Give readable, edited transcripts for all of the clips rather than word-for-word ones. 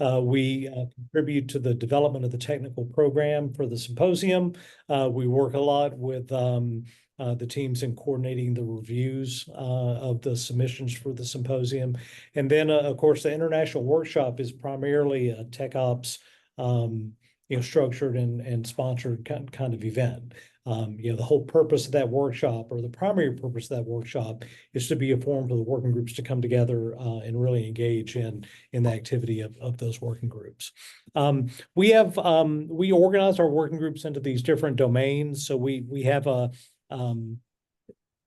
We contribute to the development of the technical program for the symposium. We work a lot with the teams in coordinating the reviews of the submissions for the symposium. And then, of course, the international workshop is primarily a tech ops structured and sponsored kind of event. The whole purpose of that workshop, or the primary purpose of that workshop, is to be a forum for the working groups to come together and really engage in the activity of those working groups. We organize our working groups into these different domains. So we have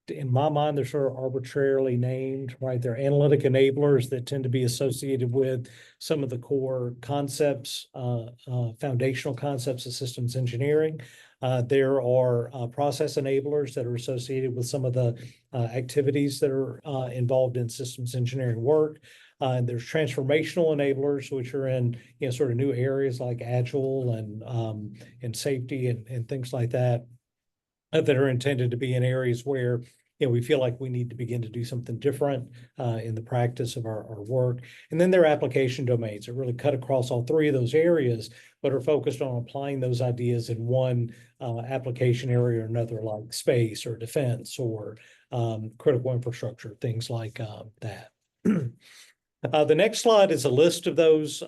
in my mind, they're sort of arbitrarily named, right? They're analytic enablers that tend to be associated with some of the core concepts, foundational concepts of systems engineering. There are process enablers that are associated with some of the activities that are involved in systems engineering work. And there's transformational enablers, which are in sort of new areas like agile and safety and things like that are intended to be in areas where we feel like we need to begin to do something different in the practice of our work. And then there are application domains that really cut across all three of those areas, but are focused on applying those ideas in one application area or another, like space or defense or critical infrastructure, things like that. The next slide is a list of those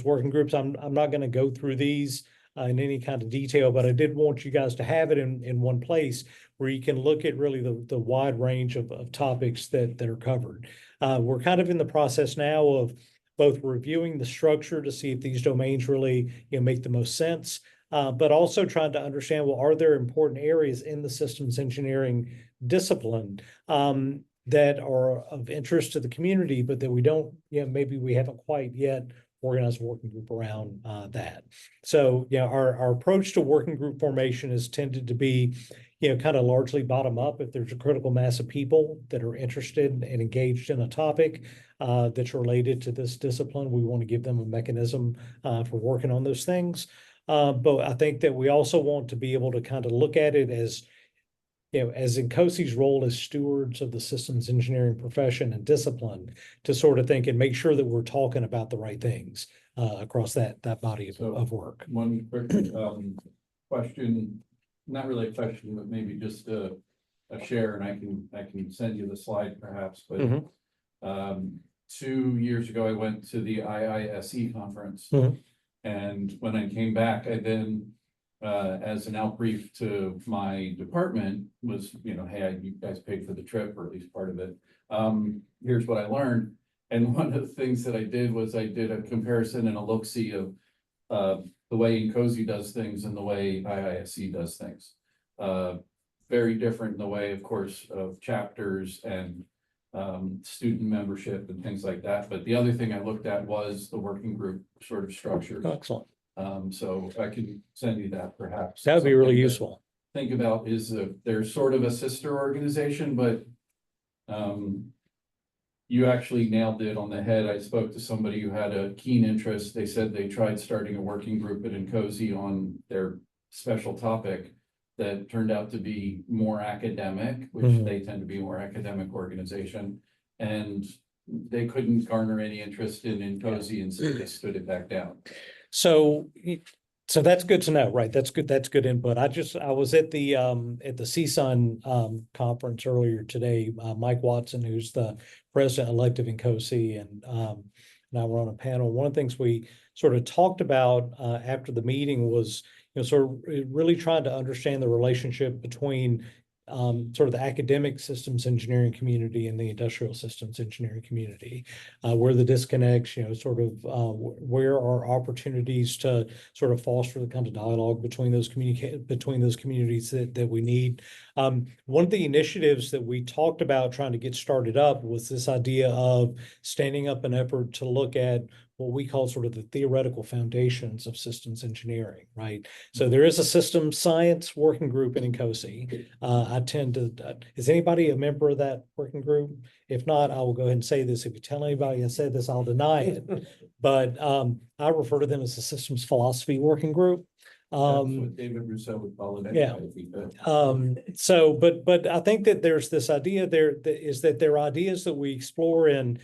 working groups. I'm not going to go through these in any kind of detail, but I did want you guys to have it in one place where you can look at really the wide range of topics that are covered. We're kind of in the process now of both reviewing the structure to see if these domains really make the most sense, but also trying to understand, well, are there important areas in the systems engineering discipline that are of interest to the community, but that we don't, maybe we haven't quite yet organized a working group around that. So, our approach to working group formation has tended to be, kind of largely bottom up. If there's a critical mass of people that are interested and engaged in a topic that's related to this discipline, we want to give them a mechanism for working on those things. But I think that we also want to be able to kind of look at it as, as INCOSE's role as stewards of the systems engineering profession and discipline, to sort of think and make sure that we're talking about the right things across that body of work. One quick question, not really a question, but maybe just a share, and I can send you the slide perhaps. But 2 years ago, I went to the IISE conference, and when I came back, I then as an outbrief to my department was, hey, you guys paid for the trip, or at least part of it. Here's what I learned. And one of the things that I did was I did a comparison and a look-see of the way INCOSE does things and the way IISE does things. Very different in the way, of course, of chapters and student membership and things like that. But the other thing I looked at was the working group sort of structure. Excellent. So I can send you that perhaps. That would be really useful. Think about is there's sort of a sister organization, but you actually nailed it on the head. I spoke to somebody who had a keen interest. They said they tried starting a working group at INCOSE on their special topic that turned out to be more academic, which they tend to be a more academic organization. And they couldn't garner any interest in INCOSE, and so they stood it back down. So that's good to know, right? That's good. That's good input. I was at the CSUN conference earlier today. Mike Watson, who's the president-elect of INCOSE, and I were on a panel. One of the things we sort of talked about after the meeting was, sort of really trying to understand the relationship between sort of the academic systems engineering community and the industrial systems engineering community, where the disconnects, sort of where are opportunities to sort of foster the kind of dialogue between those communities that we need. One of the initiatives that we talked about trying to get started up was this idea of standing up an effort to look at what we call sort of the theoretical foundations of systems engineering, right? So there is a systems science working group in INCOSE. I tend to, is anybody a member of that working group? If not, I will go ahead and say this. If you tell anybody I said this, I'll deny it. But I refer to them as the systems philosophy working group. That's what David Rousseau would call it yeah. anyway, if he could. But I think that there's this idea there that is that there are ideas that we explore in,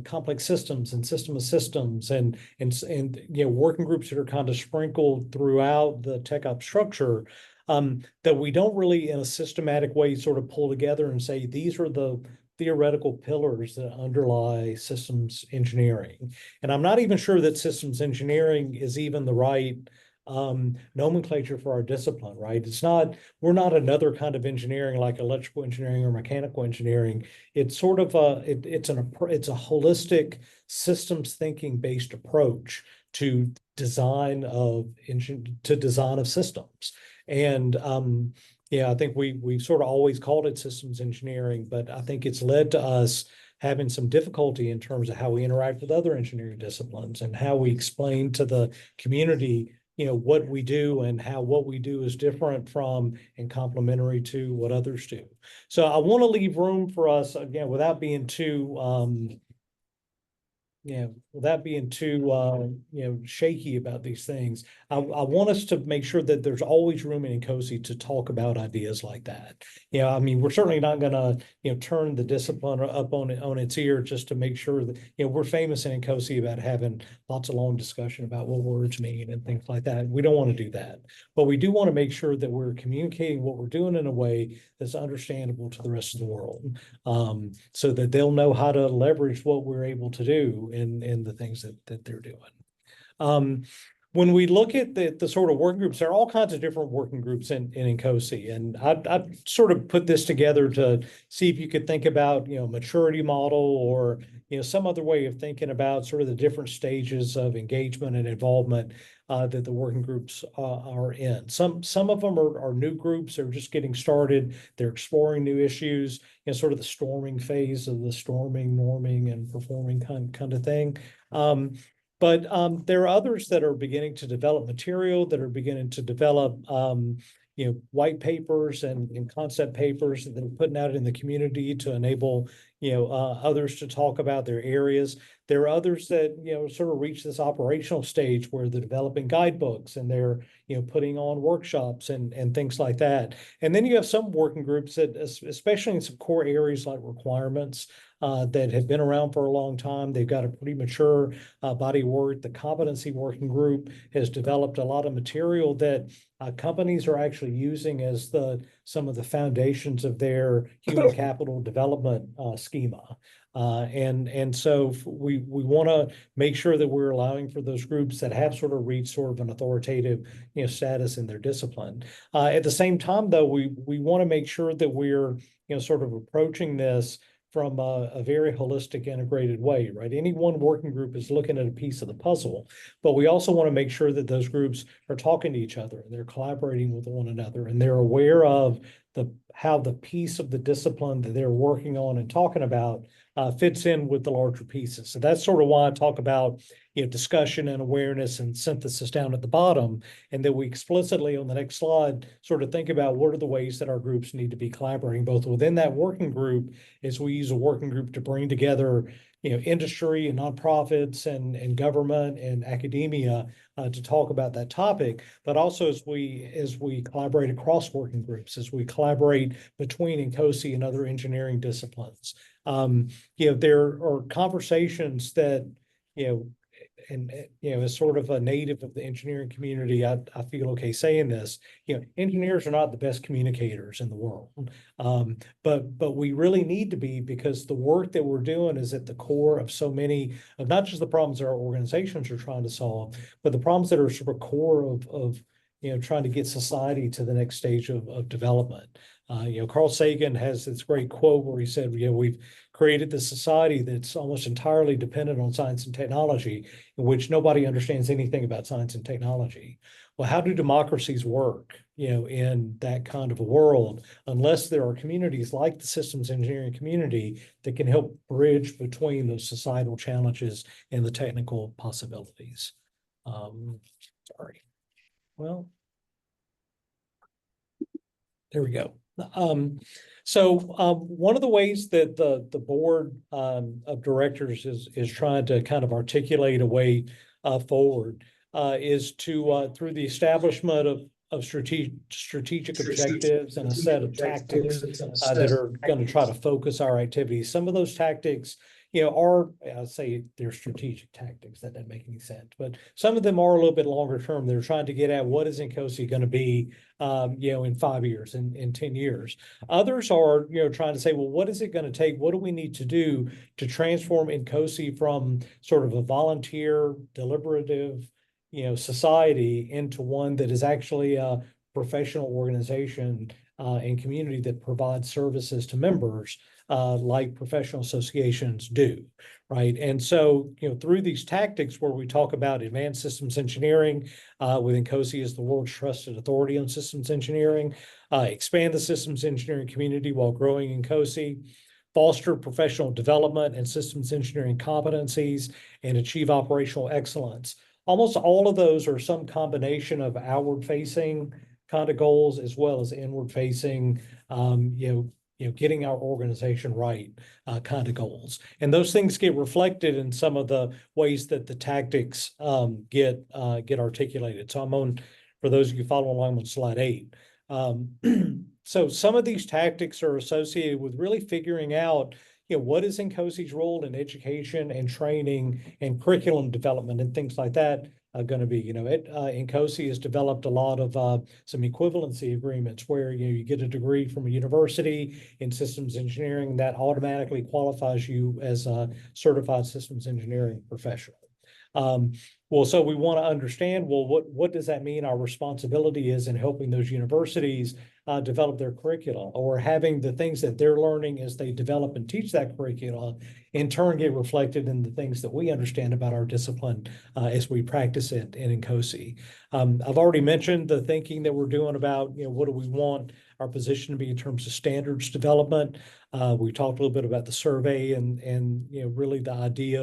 complex systems and system of systems and working groups that are kind of sprinkled throughout the tech ops structure, that we don't really in a systematic way sort of pull together and say, these are the theoretical pillars that underlie systems engineering. And I'm not even sure that systems engineering is even the right nomenclature for our discipline, right? We're not another kind of engineering like electrical engineering or mechanical engineering. It's sort of it's a holistic systems thinking based approach to design of systems. And I think we've sort of always called it systems engineering, but I think it's led to us having some difficulty in terms of how we interact with other engineering disciplines and how we explain to the community what we do and how what we do is different from and complementary to what others do. So I want to leave room for us, again, without being too shaky about these things. I want us to make sure that there's always room in INCOSE to talk about ideas like that. I mean, we're certainly not going to, turn the discipline up on its ear just to make sure that, we're famous in INCOSE about having lots of long discussion about what words mean and things like that. We don't want to do that, but we do want to make sure that we're communicating what we're doing in a way that's understandable to the rest of the world, so that they'll know how to leverage what we're able to do in the things that they're doing. When we look at the sort of working groups, there are all kinds of different working groups in INCOSE, and I sort of put this together to see if you could think about, maturity model or, some other way of thinking about sort of the different stages of engagement and involvement that the working groups are in. Some of them are new groups. They're just getting started. They're exploring new issues, sort of the storming phase of the storming, norming, and performing kind of thing. But there are others that are beginning to develop material, that are beginning to develop, white papers and concept papers that they're putting out in the community to enable, others to talk about their areas. There are others that, sort of reach this operational stage where they're developing guidebooks and they're, putting on workshops and things like that. And then you have some working groups that, especially in some core areas like requirements, that have been around for a long time. They've got a pretty mature body of work. The competency working group has developed a lot of material that companies are actually using as some of the foundations of their human capital development schema. And so we want to make sure that we're allowing for those groups that have sort of reached sort of an authoritative, status in their discipline. At the same time, though, we want to make sure that we're, sort of approaching this from a very holistic, integrated way, right? Any one working group is looking at a piece of the puzzle, but we also want to make sure that those groups are talking to each other, and they're collaborating with one another, and they're aware of how the piece of the discipline that they're working on and talking about fits in with the larger pieces. So that's sort of why I talk about, discussion and awareness and synthesis down at the bottom. And then we explicitly on the next slide sort of think about what are the ways that our groups need to be collaborating both within that working group, as we use a working group to bring together, industry and nonprofits and government and academia to talk about that topic, but also as we collaborate across working groups, as we collaborate between INCOSE and other engineering disciplines. There are conversations that, and as sort of a native of the engineering community, I feel okay saying this. Engineers are not the best communicators in the world, but we really need to be, because the work that we're doing is at the core of so many of not just the problems that our organizations are trying to solve, but the problems that are sort of core of trying to get society to the next stage of development. Carl Sagan has this great quote where he said, we've created this society that's almost entirely dependent on science and technology, in which nobody understands anything about science and technology. Well, how do democracies work, in that kind of a world, unless there are communities like the systems engineering community that can help bridge between those societal challenges and the technical possibilities? Sorry. Well, there we go. So one of the ways that the board of directors is trying to kind of articulate a way forward is to, through the establishment of strategic objectives and a set of tactics that are going to try to focus our activities. Some of those tactics, are, I say they're strategic tactics. That doesn't make any sense, but some of them are a little bit longer term. They're trying to get at what is INCOSE going to be, in 5 years, in 10 years. Others are, trying to say, well, what is it going to take? What do we need to do to transform INCOSE from sort of a volunteer, deliberative, society into one that is actually a professional organization and community that provides services to members like professional associations do, right? And so, through these tactics where we talk about advanced systems engineering, with INCOSE as the world's trusted authority on systems engineering, expand the systems engineering community while growing INCOSE, foster professional development and systems engineering competencies, and achieve operational excellence. Almost all of those are some combination of outward-facing kind of goals as well as inward-facing, getting our organization right kind of goals. And those things get reflected in some of the ways that the tactics get articulated. So for those of you following along on slide 8. So some of these tactics are associated with really figuring out, what is INCOSE's role in education and training and curriculum development and things like that going to be. INCOSE has developed a lot of some equivalency agreements where you get a degree from a university in systems engineering that automatically qualifies you as a certified systems engineering professional. So we want to understand, what does that mean our responsibility is in helping those universities develop their curricula, or having the things that they're learning as they develop and teach that curricula in turn get reflected in the things that we understand about our discipline as we practice it in INCOSE. I've already mentioned the thinking that we're doing about, what do we want our position to be in terms of standards development. We talked a little bit about the survey and really the idea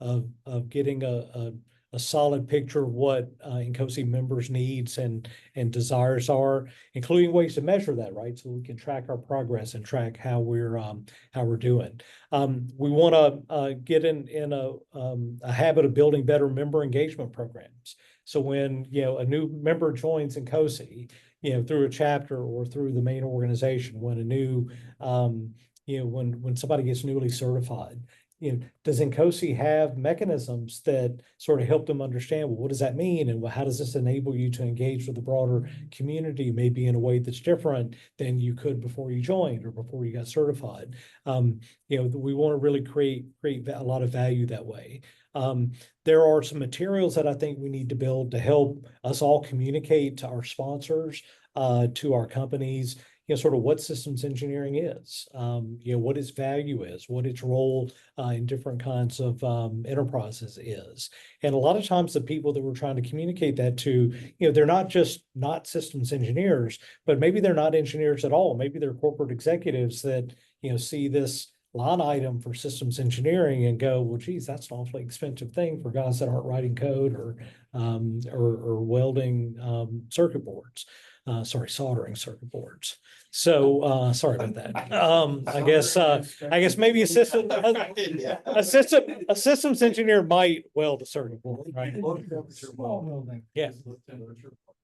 of getting a solid picture of what INCOSE members' needs and desires are, including ways to measure that, right? So we can track our progress and track how we're doing. We want to get in a habit of building better member engagement programs. So when a new member joins INCOSE, through a chapter or through the main organization, when a new when somebody gets newly certified, does INCOSE have mechanisms that sort of help them understand, well, what does that mean? And how does this enable you to engage with the broader community, maybe in a way that's different than you could before you joined or before you got certified? We want to really create a lot of value that way. There are some materials that I think we need to build to help us all communicate to our sponsors, to our companies, sort of what systems engineering is, what its value is, what its role in different kinds of enterprises is. And a lot of times the people that we're trying to communicate that to, they're not just not systems engineers, but maybe they're not engineers at all. Maybe they're corporate executives that, see this line item for systems engineering and go, well, geez, that's an awfully expensive thing for guys that aren't writing code or welding circuit boards. Soldering circuit boards. So sorry about that. I guess maybe a systems engineer might weld a circuit board, right? Yeah.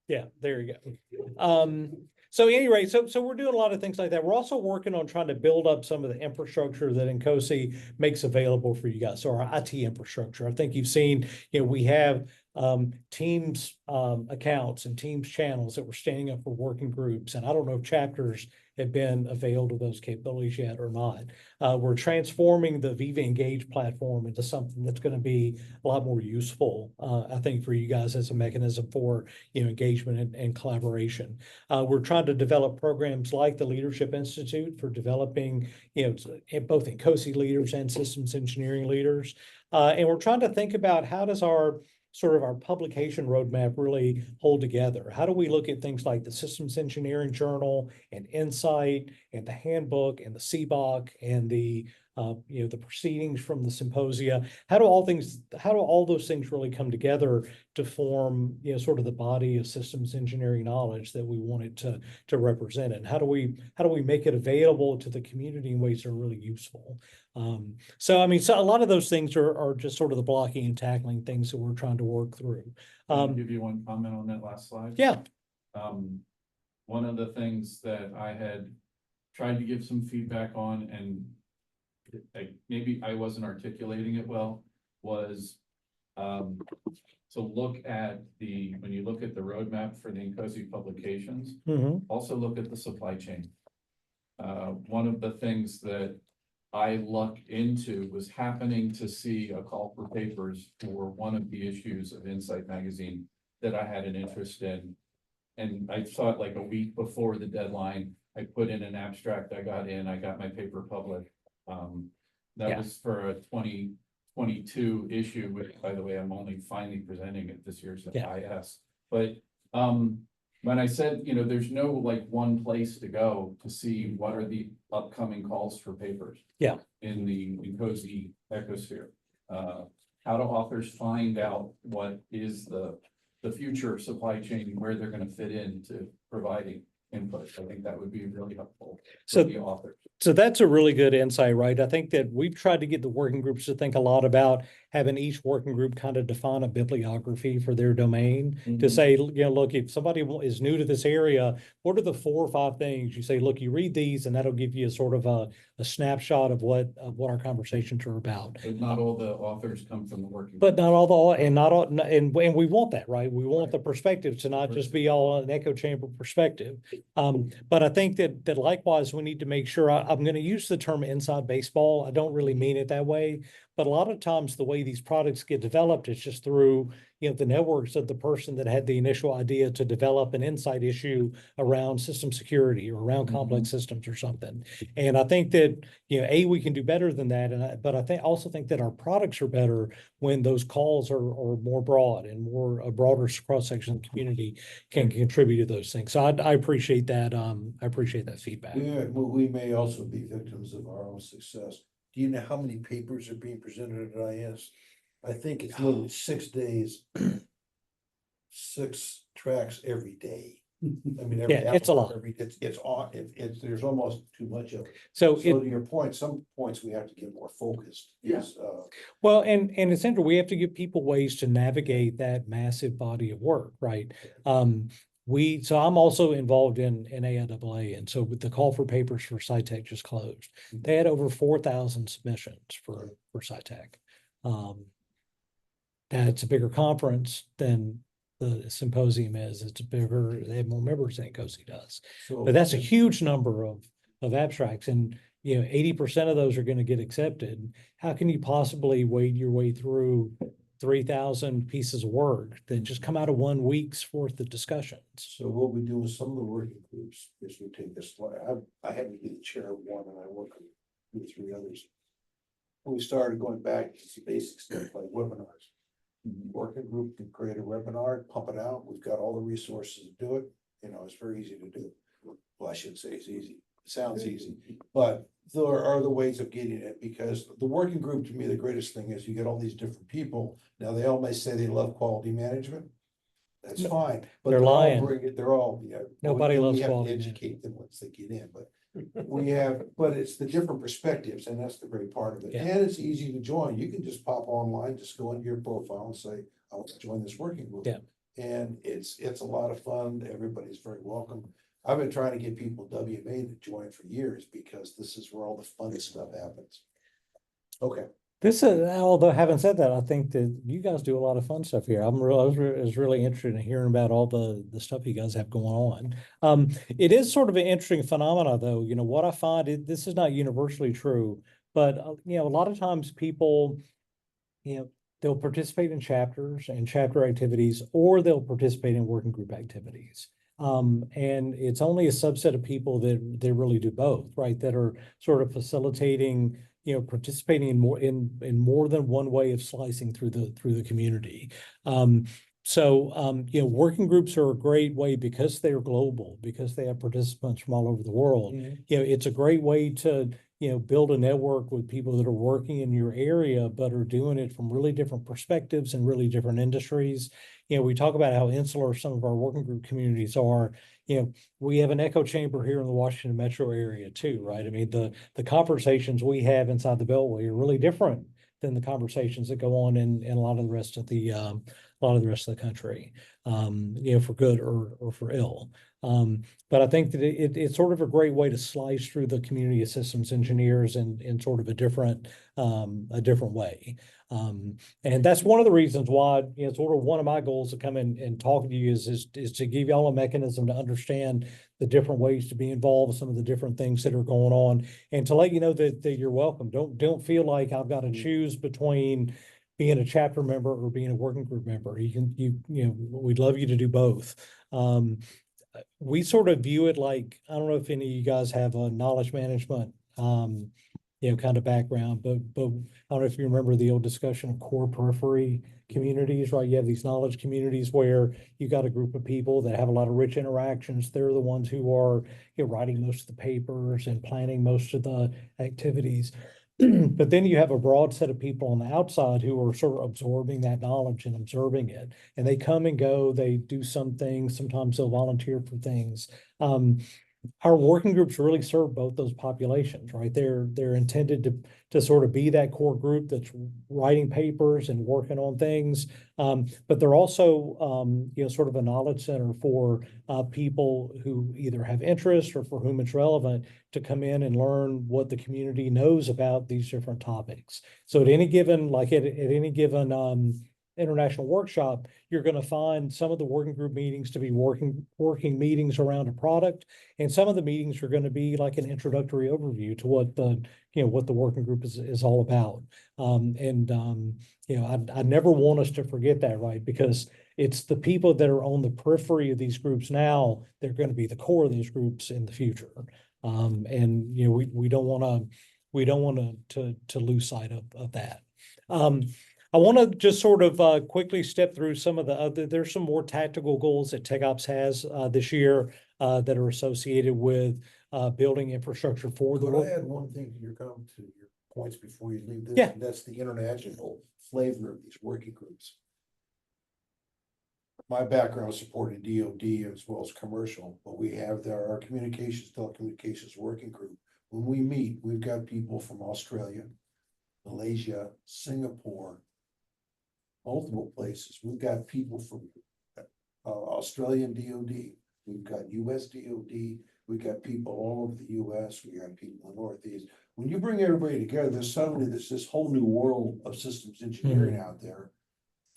Yeah, there you go. So anyway, so we're doing a lot of things like that. We're also working on trying to build up some of the infrastructure that INCOSE makes available for you guys. So our IT infrastructure. I think you've seen, we have Teams accounts and Teams channels that we're standing up for working groups. And I don't know if chapters have been availed of those capabilities yet or not. We're transforming the Viva Engage platform into something that's going to be a lot more useful, I think, for you guys as a mechanism for engagement and collaboration. We're trying to develop programs like the Leadership Institute for developing, both INCOSE leaders and systems engineering leaders. And we're trying to think about how does our publication roadmap really hold together? How do we look at things like the Systems Engineering Journal and Insight and the handbook and the CBOC and the the proceedings from the symposia. How do all those things really come together to form, sort of the body of systems engineering knowledge that we wanted to represent? And how do we make it available to the community in ways that are really useful? So a lot of those things are just sort of the blocking and tackling things that we're trying to work through. Can I give you one comment on that last slide? Yeah. One of the things that I had tried to give some feedback on, and maybe I wasn't articulating it well, was to look at when you look at the roadmap for the INCOSE publications, also look at the supply chain. One of the things that I lucked into was happening to see a call for papers for one of the issues of Insight magazine that I had an interest in. And I saw it like a week before the deadline. I put in an abstract, I got my paper published. That was for a 2022 issue, which, by the way, I'm only finally presenting at this year's IS. But when I said, there's no like one place to go to see what are the upcoming calls for papers in the INCOSE ecosphere. How do authors find out what is the future supply chain, where they're going to fit into providing input? I think that would be really helpful for the authors. So that's a really good insight, right? I think that we've tried to get the working groups to think a lot about having each working group kind of define a bibliography for their domain to say, look, if somebody is new to this area, what are the 4 or 5 things you say, look, you read these and that'll give you a sort of a snapshot of what our conversations are about. But not all the authors come from the working but not all and we want that, right? We want the perspective to not just be all an echo chamber perspective. But I think that likewise, we need to make sure, I'm going to use the term inside baseball. I don't really mean it that way, but a lot of times the way these products get developed is just through, the networks of the person that had the initial idea to develop an insight issue around system security or around complex systems or something. And I think that, we can do better than that. But I also think that our products are better when those calls are more broad and a broader cross-section of the community can contribute to those things. So I appreciate that. I appreciate that feedback. We may also be victims of our own success. Do you know how many papers are being presented at IS? I think it's literally 6 days, 6 tracks every day. I mean, it's a lot. There's almost too much of it. So to your point, some points we have to get more focused. Well, and it's interesting, we have to give people ways to navigate that massive body of work, right? So I'm also involved in AIAA, and so with the call for papers for SciTech just closed. They had over 4,000 submissions for SciTech. That's a bigger conference than the symposium is. It's bigger, they have more members than INCOSE does. But that's a huge number of abstracts, and 80% of those are going to get accepted. How can you possibly wade your way through 3,000 pieces of work that just come out of 1 week's worth of discussions? So what we do with some of the working groups is we take this slide. I happen to be the chair of one, and I work with 2 or 3 others. We started going back to some basic stuff like webinars. Working group can create a webinar, pump it out. We've got all the resources to do it. It's very easy to do. Well, I shouldn't say it's easy. It sounds easy, but there are other ways of getting it, because the working group, to me, the greatest thing is you get all these different people. Now, they all may say they love quality management. That's fine, but they're lying. Nobody loves we have quality to educate them once they get in, but but it's the different perspectives, and that's the great part of it. And it's easy to join. You can just pop online, just go into your profile and say, I want to join this working group. And it's a lot of fun. Everybody's very welcome. I've been trying to get people WMA to join for years, because this is where all the fun stuff happens. Okay. Although having said that, I think that you guys do a lot of fun stuff here. I was really interested in hearing about all the stuff you guys have going on. It is sort of an interesting phenomena, though. What I find, this is not universally true, but a lot of times people, they'll participate in chapters and chapter activities, or they'll participate in working group activities. And it's only a subset of people that they really do both, right? That are sort of facilitating, participating in more than one way of slicing through the community. Working groups are a great way, because they are global, because they have participants from all over the world. It's a great way to, build a network with people that are working in your area, but are doing it from really different perspectives and really different industries. We talk about how insular some of our working group communities are. We have an echo chamber here in the Washington metro area too, right? I mean, the conversations we have inside the Beltway are really different than the conversations that go on in a lot of the rest of the country, for good or for ill. But I think that it's sort of a great way to slice through the community of systems engineers in sort of a different way. And that's one of the reasons why, sort of one of my goals to come in and talk to you is to give y'all a mechanism to understand the different ways to be involved, some of the different things that are going on, and to let you know that you're welcome. Don't feel like I've got to choose between being a chapter member or being a working group member. We'd love you to do both. We sort of view it like, I don't know if any of you guys have a knowledge management, kind of background, but I don't know if you remember the old discussion of core periphery communities, right? You have these knowledge communities where you got a group of people that have a lot of rich interactions. They're the ones who are writing most of the papers and planning most of the activities. But then you have a broad set of people on the outside who are sort of absorbing that knowledge and observing it. And they come and go, they do some things, sometimes they'll volunteer for things. Our working groups really serve both those populations, right? They're intended to sort of be that core group that's writing papers and working on things. But they're also, sort of a knowledge center for people who either have interest or for whom it's relevant to come in and learn what the community knows about these different topics. So at any given, international workshop, you're going to find some of the working group meetings to be working meetings around a product, and some of the meetings are going to be like an introductory overview to what the working group is all about. I never want us to forget that, right? Because it's the people that are on the periphery of these groups now, they're going to be the core of these groups in the future. We don't want to lose sight of that. I want to just sort of quickly step through some of the other, there's some more tactical goals that TechOps has this year that are associated with building infrastructure for the Could world. I add one thing to your comment, to your points before you leave this? Yeah. And that's the international flavor of these working groups. My background is supporting DoD as well as commercial, but we have our telecommunications working group. When we meet, we've got people from Australia, Malaysia, Singapore, multiple places. We've got people from Australian DoD, we've got US DoD, we've got people all over the US, we got people in the Northeast. When you bring everybody together, there's this whole new world of systems engineering out there.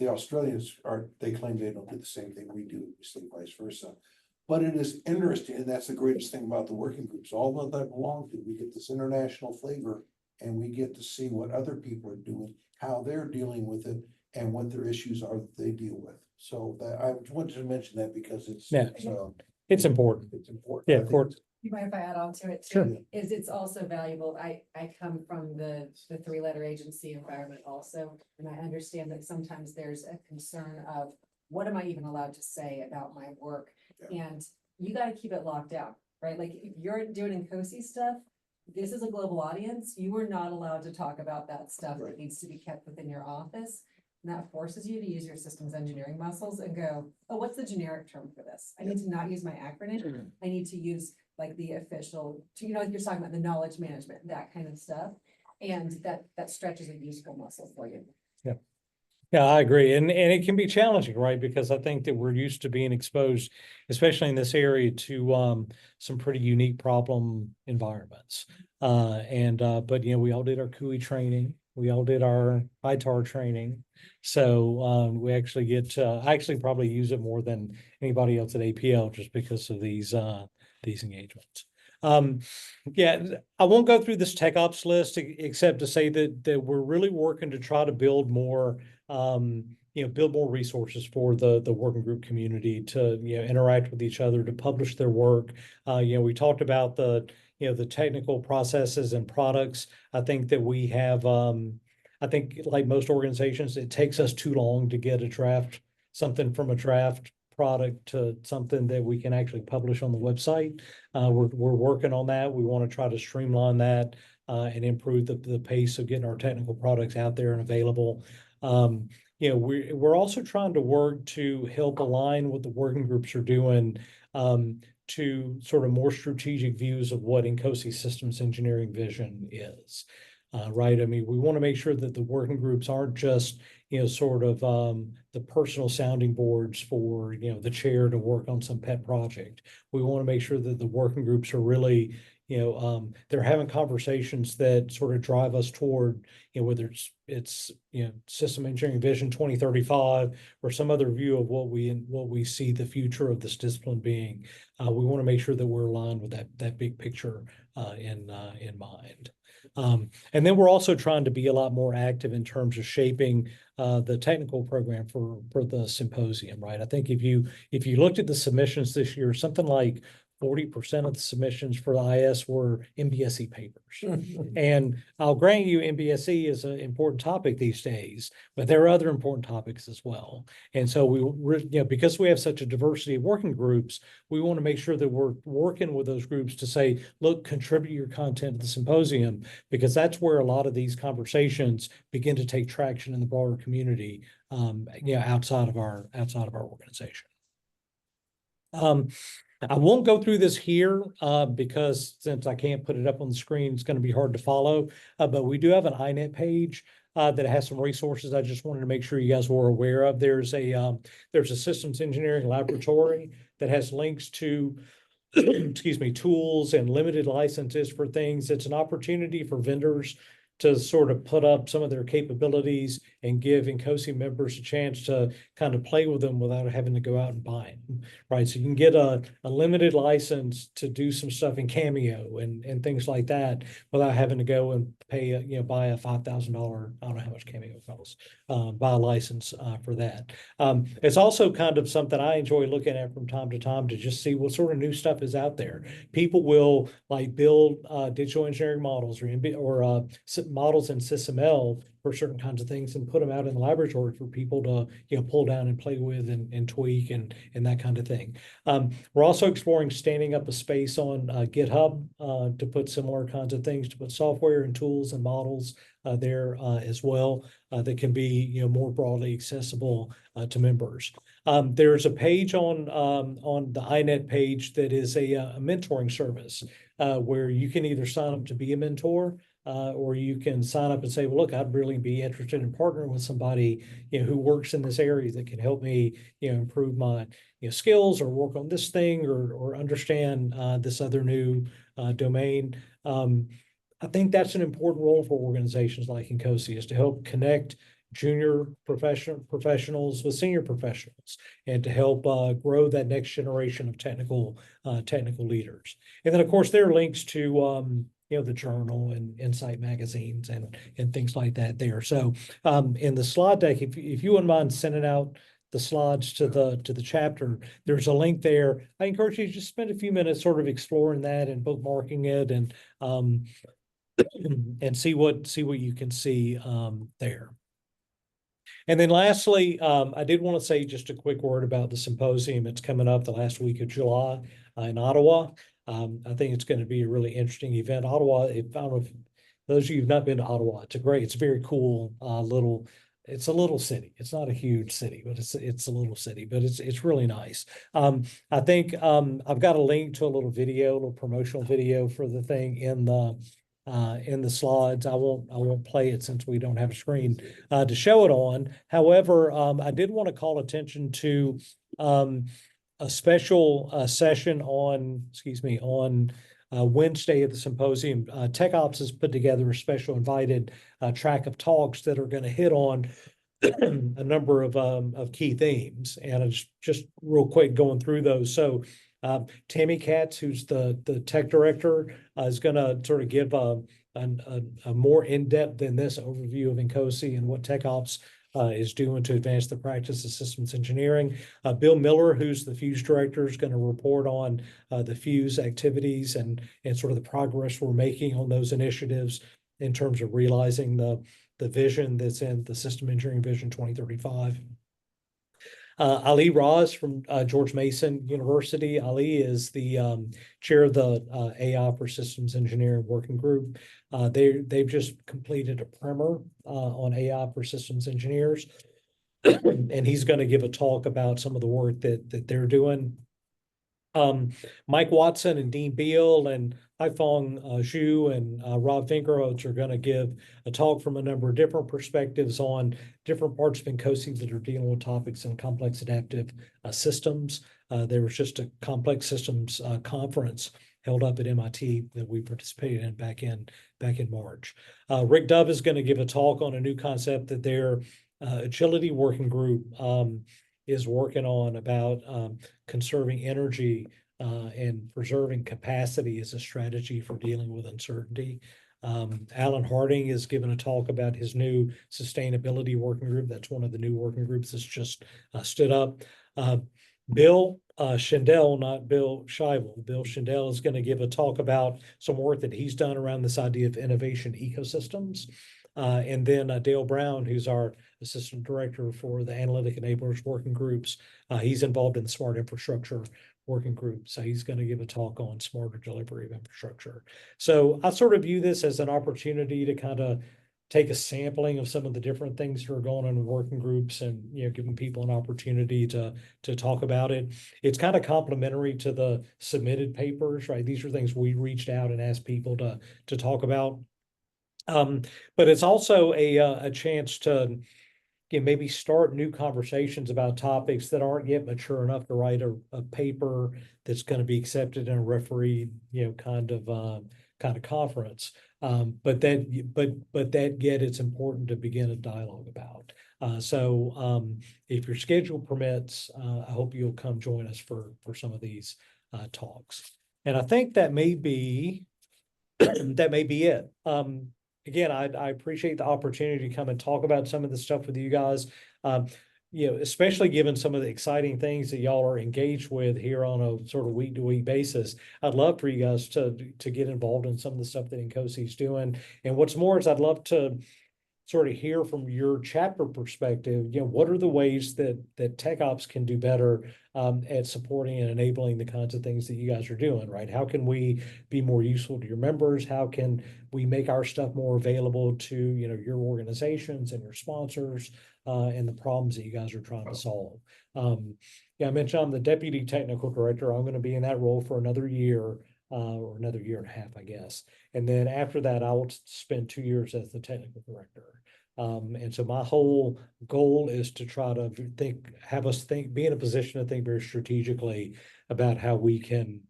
The Australians they claim they don't do the same thing we do, we say vice versa. But it is interesting, and that's the greatest thing about the working groups. All that I belong to, we get this international flavor, and we get to see what other people are doing, how they're dealing with it, and what their issues are that they deal with. So I wanted to mention that because it's important. It's important. Yeah, of course. You mind if I add on to it Sure. too? Is it's also valuable. I come from the three-letter agency environment also, and I understand that sometimes there's a concern of what am I even allowed to say about my work? Yeah. And you got to keep it locked down, right? Like if you're doing INCOSE stuff, this is a global audience. You are not allowed to talk about that stuff. Right. That needs to be kept within your office. And that forces you to use your systems engineering muscles and go, oh, what's the generic term for this? I need to not use my acronym. I need to use like the official, like you're talking about the knowledge management, that kind of stuff. And that stretches a useful muscle for you. Yeah, I agree. And it can be challenging, right? Because I think that we're used to being exposed, especially in this area, to some pretty unique problem environments. But we all did our CUI training. We all did our ITAR training. So we actually I actually probably use it more than anybody else at APL just because of these engagements. I won't go through this TechOps list except to say that we're really working to try to build more build more resources for the working group community to interact with each other, to publish their work. We talked about the technical processes and products. I think that we have I think like most organizations, it takes us too long to get something from a draft product to something that we can actually publish on the website. We're working on that. We want to try to streamline that and improve the pace of getting our technical products out there and available. We're also trying to work to help align what the working groups are doing to sort of more strategic views of what INCOSE systems engineering vision is. Right. I mean, we want to make sure that the working groups aren't just, sort of the personal sounding boards for, the chair to work on some pet project. We want to make sure that the working groups are really, they're having conversations that sort of drive us toward, whether it's system engineering vision 2035 or some other view of what we see the future of this discipline being. We want to make sure that we're aligned with that big picture in mind. And then we're also trying to be a lot more active in terms of shaping the technical program for the symposium, right? I think if you looked at the submissions this year, something like 40% of the submissions for the IS were MBSE papers. And I'll grant you MBSE is an important topic these days, but there are other important topics as well. And so because we have such a diversity of working groups, we want to make sure that we're working with those groups to say, look, contribute your content to the symposium, because that's where a lot of these conversations begin to take traction in the broader community, outside of our organization. I won't go through this here because since I can't put it up on the screen, it's going to be hard to follow. But we do have an INET page that has some resources I just wanted to make sure you guys were aware of. There's a systems engineering laboratory that has links to excuse me, tools and limited licenses for things. It's an opportunity for vendors to sort of put up some of their capabilities and give INCOSE members a chance to kind of play with them without having to go out and buy them, right? So you can get a limited license to do some stuff in Cameo and things like that without having to go and pay, buy a $5,000, I don't know how much Cameo costs, buy a license for that. It's also kind of something I enjoy looking at from time to time to just see what sort of new stuff is out there. People will like build digital engineering models or models in SysML for certain kinds of things and put them out in the laboratory for people to pull down and play with and tweak and that kind of thing. We're also exploring standing up a space on GitHub to put similar kinds of things, to put software and tools and models there as well that can be more broadly accessible to members. There's a page on the INET page that is a mentoring service where you can either sign up to be a mentor or you can sign up and say, well, look, I'd really be interested in partnering with somebody, who works in this area that can help me, improve my, skills or work on this thing or understand this other new domain. I think that's an important role for organizations like INCOSE, is to help connect junior professionals with senior professionals and to help grow that next generation of technical leaders. And then, of course, there are links to the journal and Insight magazines and things like that there. So in the slide deck, if you wouldn't mind sending out the slides to the chapter, there's a link there. I encourage you to just spend a few minutes sort of exploring that and bookmarking it and see what you can see there. And then lastly, I did want to say just a quick word about the symposium. It's coming up the last week of July in Ottawa. I think it's going to be a really interesting event. Ottawa, if I don't know if those of you who've not been to Ottawa, it's a very cool it's a little city. It's not a huge city, but it's a little city, but it's really nice. I think I've got a link to a little promotional video for the thing in the slides. I won't play it since we don't have a screen to show it on. However, I did want to call attention to a special session on Wednesday at the symposium. Tech Ops has put together a special invited track of talks that are going to hit on a number of key themes. And it's just real quick going through those. So Tammy Katz, who's the tech director, is going to sort of give a more in-depth than this overview of INCOSE and what Tech Ops is doing to advance the practice of systems engineering. Bill Miller, who's the Fuse director, is going to report on the Fuse activities and sort of the progress we're making on those initiatives in terms of realizing the vision that's in the System Engineering Vision 2035. Ali Raz from George Mason University. Ali is the chair of the AI for Systems Engineering Working Group. They've just completed a primer on AI for systems engineers. And he's going to give a talk about some of the work that they're doing. Mike Watson and Dean Beal and Haifeng Zhu and Rob Fingerholtz are going to give a talk from a number of different perspectives on different parts of INCOSE that are dealing with topics in complex adaptive systems. There was just a complex systems conference held up at MIT that we participated in back in March. Rick Dove is going to give a talk on a new concept that their agility working group is working on about conserving energy and preserving capacity as a strategy for dealing with uncertainty. Alan Harding is giving a talk about his new sustainability working group. That's one of the new working groups that's just stood up. Bill Schindel, not Bill Scheibel. Bill Schindel is going to give a talk about some work that he's done around this idea of innovation ecosystems. And then Dale Brown, who's our assistant director for the analytic enablers working groups, he's involved in the smart infrastructure working group. So he's going to give a talk on smarter delivery of infrastructure. So I sort of view this as an opportunity to kind of take a sampling of some of the different things that are going on in working groups and, you know, giving people an opportunity to talk about it. It's kind of complementary to the submitted papers, right? These are things we reached out and asked people to talk about. But it's also a chance to maybe start new conversations about topics that aren't yet mature enough to write a paper that's going to be accepted in a refereed, kind of conference. But that yet it's important to begin a dialogue about. So if your schedule permits, I hope you'll come join us for some of these talks. And I think that may be it. Again, I appreciate the opportunity to come and talk about some of the stuff with you guys. Especially given some of the exciting things that y'all are engaged with here on a sort of week-to-week basis. I'd love for you guys to get involved in some of the stuff that INCOSE is doing. And what's more is I'd love to sort of hear from your chapter perspective, what are the ways that tech ops can do better at supporting and enabling the kinds of things that you guys are doing, right? How can we be more useful to your members? How can we make our stuff more available to, your organizations and your sponsors and the problems that you guys are trying to solve? I mentioned I'm the deputy technical director. I'm going to be in that role for another year. Or another year and a half, I guess. And then after that, I will spend 2 years as the technical director. And so my whole goal is to try to be in a position to think very strategically about how we can,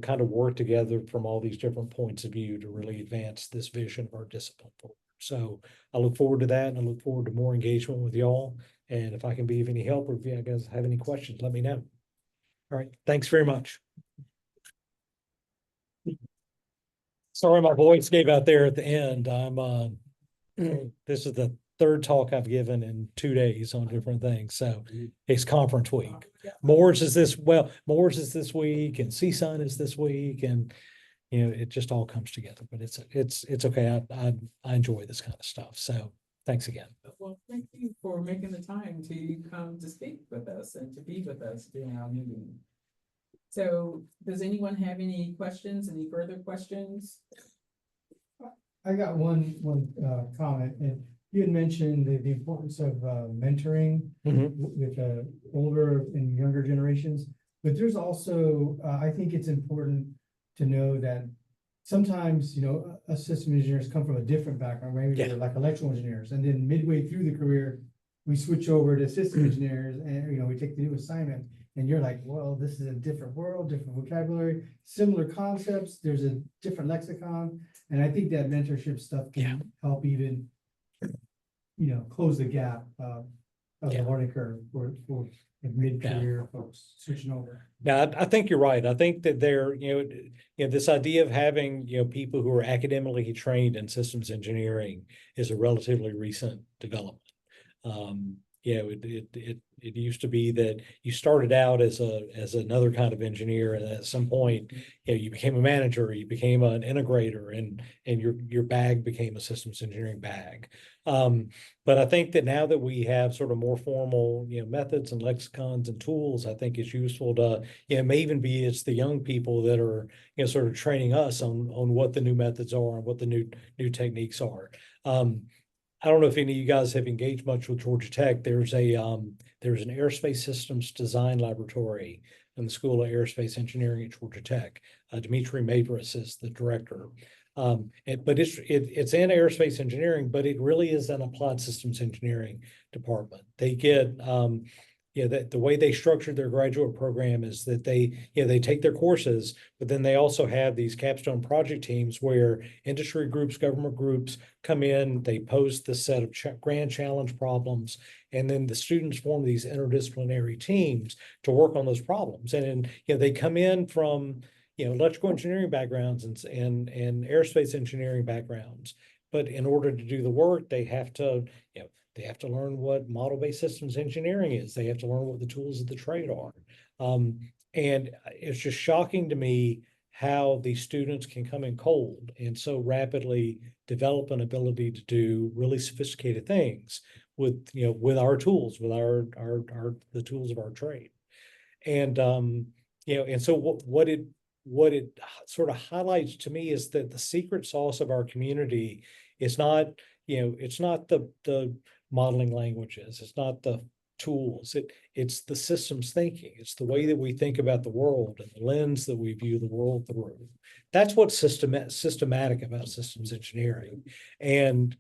kind of work together from all these different points of view to really advance this vision of our discipline forward. So I look forward to that, and I look forward to more engagement with y'all. And if I can be of any help, or if you guys have any questions, let me know. All right. Thanks very much. Sorry, my voice gave out there at the end. This is the third talk I've given in 2 days on different things. So it's conference week. Moore's is this week, and CSUN is this week, and it just all comes together. But it's okay. I enjoy this kind of stuff. So thanks again. Well, thank you for making the time to come to speak with us and to be with us during our meeting. So does anyone have any questions, any further questions? I got one comment, and you had mentioned the importance of mentoring with older and younger generations, but there's also, I think it's important to know that sometimes, a system engineers come from a different background, maybe they're like electrical engineers, and then midway through the career, we switch over to system engineers, and we take the new assignment. And you're like, well, this is a different world, different vocabulary, similar concepts. There's a different lexicon. And I think that mentorship stuff can help even, close the gap of the learning curve for mid-career folks switching over. Yeah, I think you're right. I think that this idea of having, people who are academically trained in systems engineering is a relatively recent development. It used to be that you started out as another kind of engineer, and at some point, you became a manager, you became an integrator, and your bag became a systems engineering bag. But I think that now that we have sort of more formal, methods and lexicons and tools, I think it's useful to, it may even be it's the young people that are, sort of training us on what the new methods are and what the new techniques are. I don't know if any of you guys have engaged much with Georgia Tech. There's an aerospace systems design laboratory in the School of Aerospace Engineering at Georgia Tech. Jimmie McEver is the director. But it's in aerospace engineering, but it really is an applied systems engineering department. They get the way they structured their graduate program is that they take their courses, but then they also have these capstone project teams where industry groups, government groups come in, they pose the set of grand challenge problems, and then the students form these interdisciplinary teams to work on those problems. And they come in from electrical engineering backgrounds and aerospace engineering backgrounds. But in order to do the work, they have to learn what model-based systems engineering is. They have to learn what the tools of the trade are. And it's just shocking to me how these students can come in cold and so rapidly develop an ability to do really sophisticated things with our tools, with the tools of our trade. And and so what it sort of highlights to me is that the secret sauce of our community is not, it's not the modeling languages, it's not the tools, it's the systems thinking, it's the way that we think about the world and the lens that we view the world through. That's what's systematic about systems engineering. And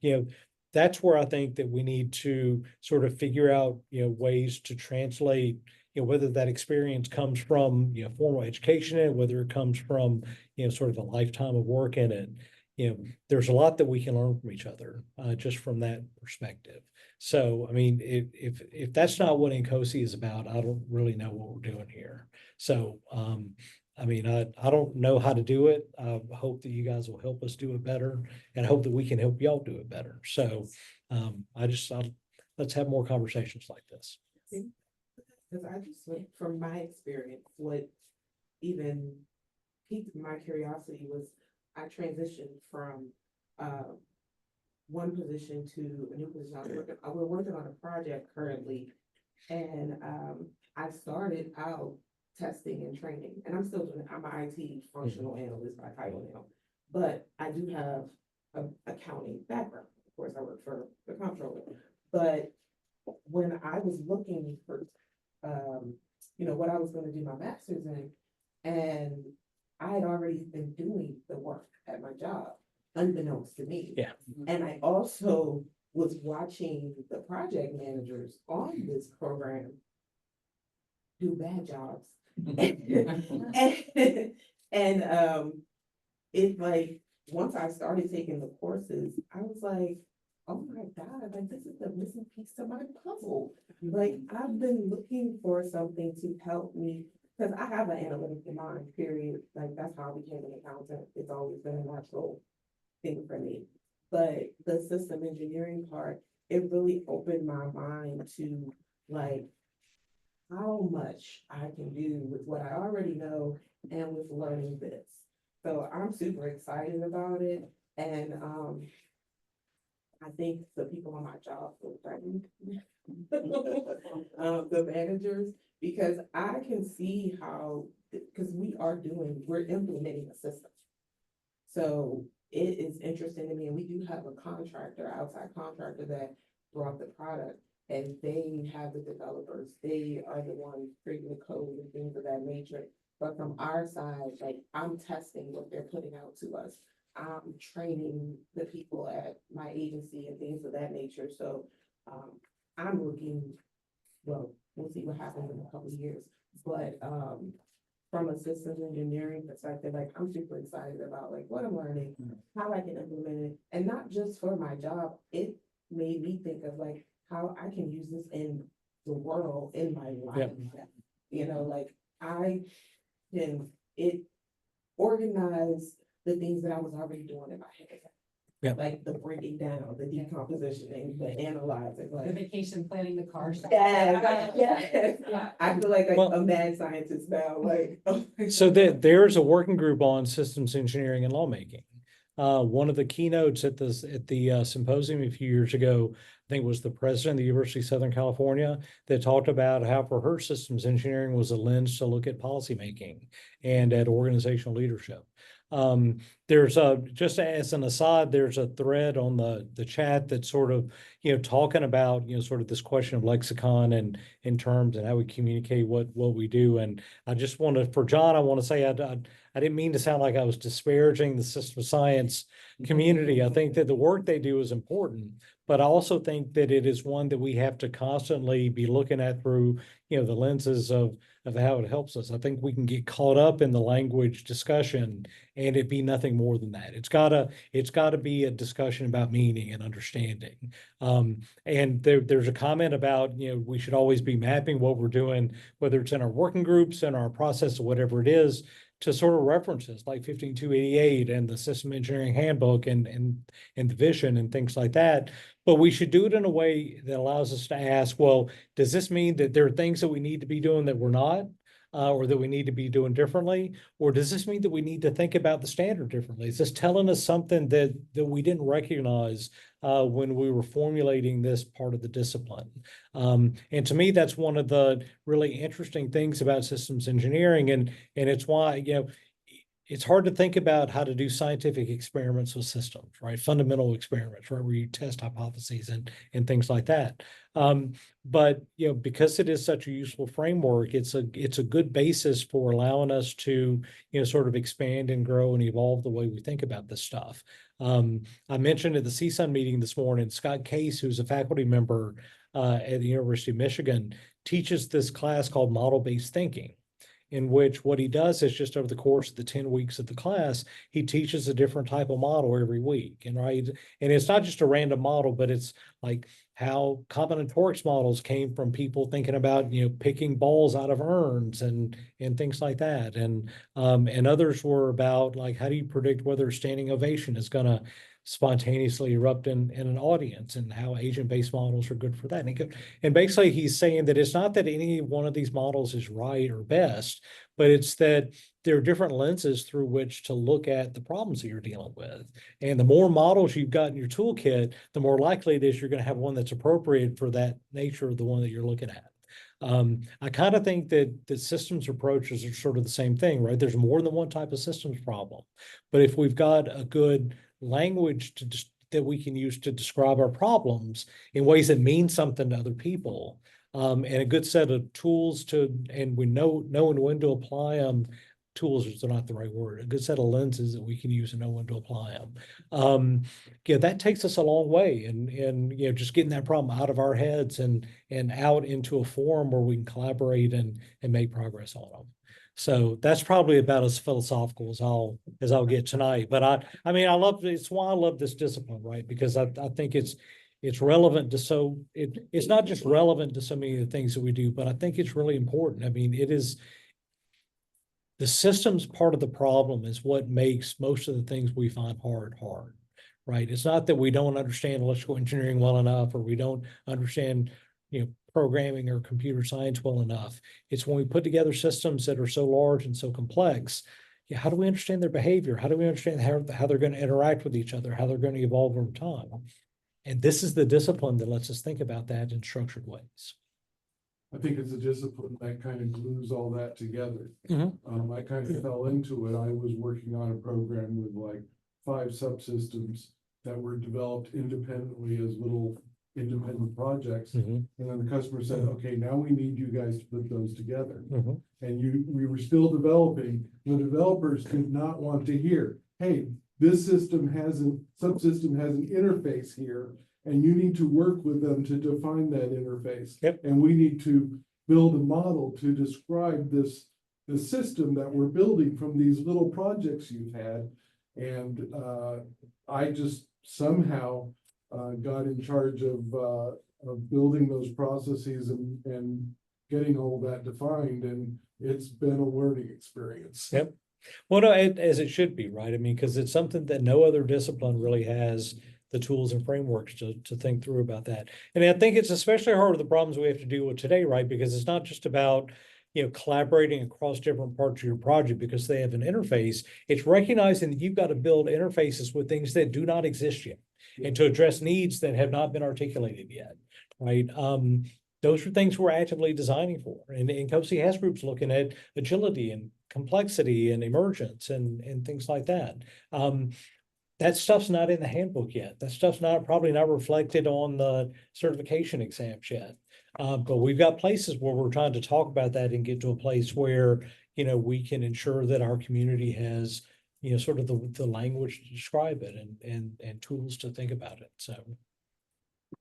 that's where I think that we need to sort of figure out ways to translate whether that experience comes from formal education and whether it comes from sort of a lifetime of work in it. There's a lot that we can learn from each other just from that perspective. So I mean, if that's not what INCOSE is about, I don't really know what we're doing here. So I mean, I don't know how to do it. I hope that you guys will help us do it better, and I hope that we can help y'all do it better. So let's have more conversations like this. Because I just went from my experience, what even piqued my curiosity was I transitioned from one position to a new position. We're working on a project currently, and I started out testing and training, and I'm still doing it. I'm an IT functional analyst by title now, but I do have an accounting background. Of course, I work for the comptroller, but when I was looking for what I was going to do my master's in, and I had already been doing the work at my job, unbeknownst to me. Yeah. And I also was watching the project managers on this program do bad jobs. and it like, once I started taking the courses, I was like, oh my God, like this is the missing piece to my puzzle. Like I've been looking for something to help me, because I have an analytical mind, period. Like that's how I became an accountant. It's always been a natural thing for me. But the system engineering part, it really opened my mind to like how much I can do with what I already know and with learning this. So I'm super excited about it. And I think the people on my job feel threatened, the managers, because I can see how, because we're implementing a system. So it is interesting to me, and we do have a contractor, outside contractor that brought the product, and they have the developers. They are the ones creating the code and things of that nature. But from our side, like I'm testing what they're putting out to us. I'm training the people at my agency and things of that nature. So I'm looking, well, we'll see what happens in a couple of years. But from a systems engineering perspective, like I'm super excited about like what I'm learning, how I can implement it, and not just for my job. It made me think of like how I can use this in the world, in my life. Like I can organize the things that I was already doing in my head. Yeah. Like the breaking down, the decompositioning, the analyzing, The like. vacation planning, the car. Yes, yes. Yeah. I feel like Well- a mad scientist now, like. So there's a working group on systems engineering and lawmaking. One of the keynotes at the symposium a few years ago, I think, was the president of the University of Southern California, that talked about how for her systems engineering was a lens to look at policymaking and at organizational leadership. There's just as an aside, there's a thread on the chat that's sort of, talking about, sort of this question of lexicon and in terms and how we communicate what we do. And I just want to, for John, I want to say, I didn't mean to sound like I was disparaging the system science community. I think that the work they do is important, but I also think that it is one that we have to constantly be looking at through, the lenses of how it helps us. I think we can get caught up in the language discussion and it be nothing more than that. It's gotta be a discussion about meaning and understanding. And there's a comment about, we should always be mapping what we're doing, whether it's in our working groups and our process or whatever it is, to sort of references like 15288 and the system engineering handbook and the vision and things like that. But we should do it in a way that allows us to ask, well, does this mean that there are things that we need to be doing that we're not? Or that we need to be doing differently? Or does this mean that we need to think about the standard differently? Is this telling us something that we didn't recognize when we were formulating this part of the discipline? And to me, that's one of the really interesting things about systems engineering. And it's why, it's hard to think about how to do scientific experiments with systems, right? Fundamental experiments, right? Where you test hypotheses and things like that. But because it is such a useful framework, it's a good basis for allowing us to, sort of expand and grow and evolve the way we think about this stuff. I mentioned at the CSUN meeting this morning, Scott Case, who's a faculty member at the University of Michigan, teaches this class called Model-Based Thinking, in which what he does is just over the course of the 10 weeks of the class, he teaches a different type of model every week. And it's not just a random model, but it's like how combinatorics models came from people thinking about, picking balls out of urns and things like that. And others were about like, how do you predict whether a standing ovation is going to spontaneously erupt in an audience, and how agent-based models are good for that. And basically he's saying that it's not that any one of these models is right or best, but it's that there are different lenses through which to look at the problems that you're dealing with. And the more models you've got in your toolkit, the more likely it is you're going to have one that's appropriate for that nature of the one that you're looking at. I kind of think that systems approaches are sort of the same thing, right? There's more than one type of systems problem, but if we've got a good language that we can use to describe our problems in ways that mean something to other people, and a good set of tools and we knowing when to apply them. Tools is not the right word. A good set of lenses that we can use and know when to apply them. That takes us a long way, and just getting that problem out of our heads and out into a forum where we can collaborate and make progress on them. So that's probably about as philosophical as I'll get tonight. But I mean, it's why I love this discipline, right? Because I think it's relevant to it's not just relevant to so many of the things that we do, but I think it's really important. I mean, it is the systems part of the problem is what makes most of the things we find hard, right? It's not that we don't understand electrical engineering well enough, or we don't understand, programming or computer science well enough. It's when we put together systems that are so large and so complex, how do we understand their behavior? How do we understand how they're going to interact with each other, how they're going to evolve over time? And this is the discipline that lets us think about that in structured ways. I think it's a discipline that kind of glues all that together. Mhm. I kind of fell into it. I was working on a program with like 5 subsystems that were developed independently as little independent projects. Mhm. And then the customer said, okay, now we need you guys to put those together. Mhm. And we were still developing. The developers did not want to hear, hey, this subsystem has an interface here, and you need to work with them to define that interface. Yep. And we need to build a model to describe the system that we're building from these little projects you've had. And I just somehow got in charge of building those processes and getting all that defined, and it's been a learning experience. Yep. Well, no, as it should be, right? I mean, because it's something that no other discipline really has the tools and frameworks to think through about that. And I think it's especially hard with the problems we have to deal with today, right? Because it's not just about, collaborating across different parts of your project because they have an interface. It's recognizing that you've got to build interfaces with things that do not exist yet and to address needs that have not been articulated yet, right? Those are things we're actively designing for. And INCOSE has groups looking at agility and complexity and emergence and things like that. That stuff's not in the handbook yet. That stuff's probably not reflected on the certification exams yet. But we've got places where we're trying to talk about that and get to a place where, we can ensure that our community has, sort of the language to describe it and tools to think about it. So.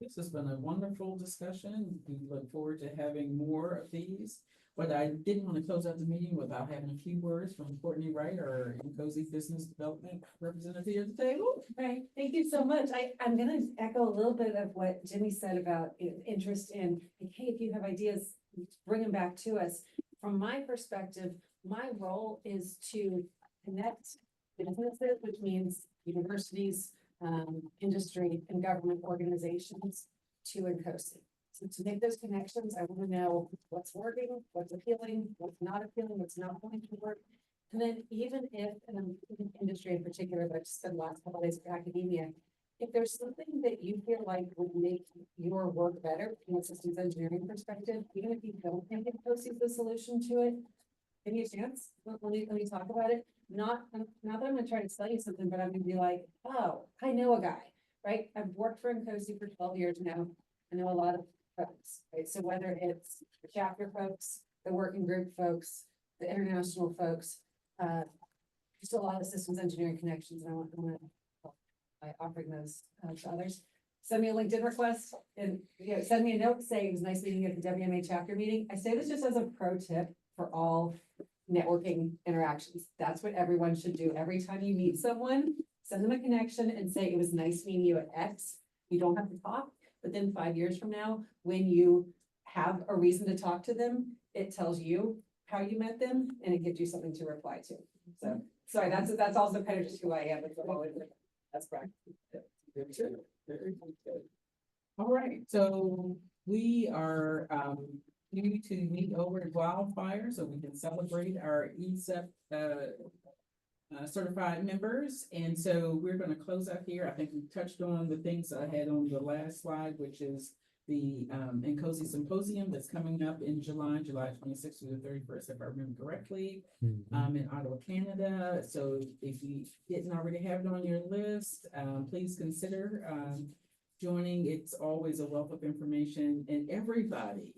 This has been a wonderful discussion. We look forward to having more of these. But I didn't want to close out the meeting without having a few words from Courtney Wright, our INCOSE Business Development Representative at the table. Right, thank you so much. I'm gonna echo a little bit of what Jimmie said about interest in, like, hey, if you have ideas, bring them back to us. From my perspective, my role is to connect businesses, which means universities, industry and government organizations to INCOSE. So to make those connections, I want to know what's working, what's appealing, what's not appealing, what's not going to work. And then even if, in industry in particular, that I've spent the last couple of days for academia, if there's something that you feel like would make your work better from a systems engineering perspective, even if you don't think INCOSE is the solution to it, give me a chance. Let me talk about it. Not that I'm gonna try to sell you something, but I'm gonna be like, oh, I know a guy, right? I've worked for INCOSE for 12 years now. I know a lot of folks, right? So whether it's the chapter folks, the working group folks, the international folks, just a lot of systems engineering connections. And I want by offering those to others. Send me a LinkedIn request and send me a note saying it was nice meeting you at the WMA chapter meeting. I say this just as a pro tip for all networking interactions. That's what everyone should do. Every time you meet someone, send them a connection and say it was nice meeting you at X. You don't have to talk. But then 5 years from now, when you have a reason to talk to them, it tells you how you met them and it gives you something to reply to. So, sorry, that's also kind of just who I am. That's correct. Very good. All right, so we are due to meet over at Wildfire so we can celebrate our ESEP certified members. And so we're going to close out here. I think we touched on the things I had on the last slide, which is the INCOSE Symposium that's coming up in July 26th through the 31st, if I remember correctly, in Ottawa, Canada. So if you didn't already have it on your list, please consider joining. It's always a wealth of information, and everybody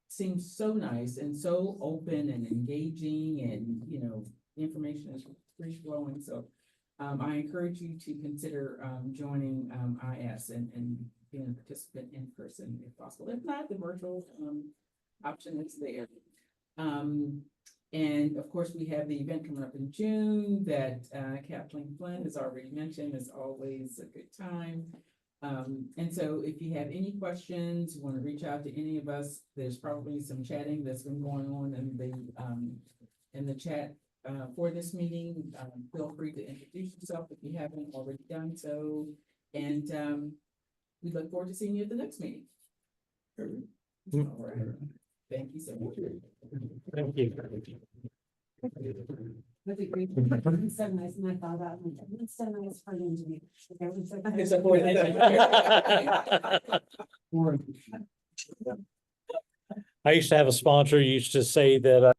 seems so nice and so open and engaging, and information is free flowing. So I encourage you to consider joining IS and being a participant in person if possible. If not, the virtual option is there. And of course, we have the event coming up in June that Kathleen Flynn has already mentioned. Is always a good time. And so if you have any questions, you want to reach out to any of us, there's probably some chatting that's been going on in the chat for this meeting. Feel free to introduce yourself if you haven't already done so. And we look forward to seeing you at the next meeting. All right. Thank you so much. Thank you. That's a great. It's so nice, and I thought about it. It's so nice for them to be. It's a boy. I used to have a sponsor who used to say that